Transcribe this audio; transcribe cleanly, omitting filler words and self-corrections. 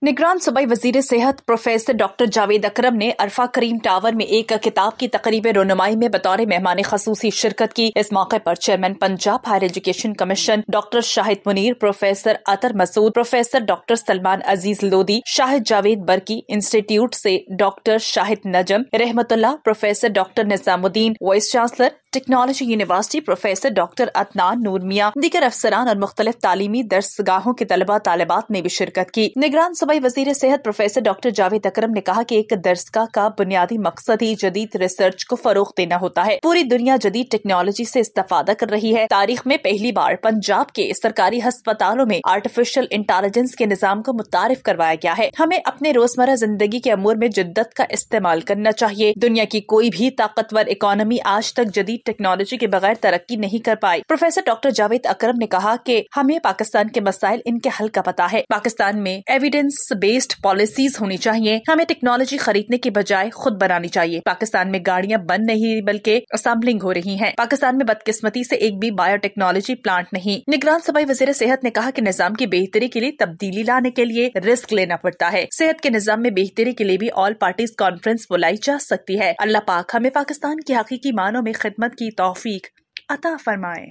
निगरान सूबाई वजीर सेहत प्रोफेसर डॉक्टर जावेद अकरम ने अरफा करीम टावर में एक किताब की तकरीब रोनुमाई में बतौर मेहमान खसूसी शिरकत की। इस मौके पर chairman Punjab higher education commission doctor Shahid Munir, professor Athar Masood, professor doctor Salman Aziz Lodhi, Shahid Javed Barki, institute से doctor Shahid Najam Rahmatullah, professor doctor Nizamuddin, vice chancellor technology university professor doctor Adnan Noor Mian, दीगर अफसरान और मुख्तलिफ तालीमी दरसगाहों के तलबा तालिबात ने भी शिरकत की। निगरान सूबाई वजीर सेहत प्रोफेसर डॉक्टर जावेद अकरम ने कहा कि एक दरसगाह का बुनियादी मकसद ही जदीद रिसर्च को फरोग देना होता है। पूरी दुनिया जदीद टेक्नोलॉजी से इस्तेफादा कर रही है। तारीख में पहली बार पंजाब के सरकारी अस्पतालों में आर्टिफिशियल इंटेलिजेंस के निजाम को मुतारिफ करवाया गया है। हमें अपने रोजमर्रा जिंदगी के अमूर में जिद्दत का इस्तेमाल करना चाहिए। दुनिया की कोई भी ताकतवर इकोनॉमी आज तक जदीद टेक्नोलॉजी के बगैर तरक्की नहीं कर पाई। प्रोफेसर डॉक्टर जावेद अकरम ने कहा कि हमें पाकिस्तान के मसाइल इनके हल का पता है। पाकिस्तान में एविडेंस बेस्ड पॉलिसीज होनी चाहिए। हमें टेक्नोलॉजी खरीदने की बजाय खुद बनानी चाहिए। पाकिस्तान में गाड़ियां बन नहीं बल्कि असेंबलिंग हो रही हैं। पाकिस्तान में बदकिस्मती से एक भी बायोटेक्नोलॉजी प्लांट नहीं। निगरान सूबाई वजीर सेहत ने कहा कि निजाम की बेहतरी के लिए तब्दीली लाने के लिए रिस्क लेना पड़ता है। सेहत के निजाम में बेहतरी के लिए भी ऑल पार्टीज कॉन्फ्रेंस बुलाई जा सकती है। अल्लाह पाक हमें पाकिस्तान की हकीकी मानों में खिदमत की तौफीक अता फरमाए।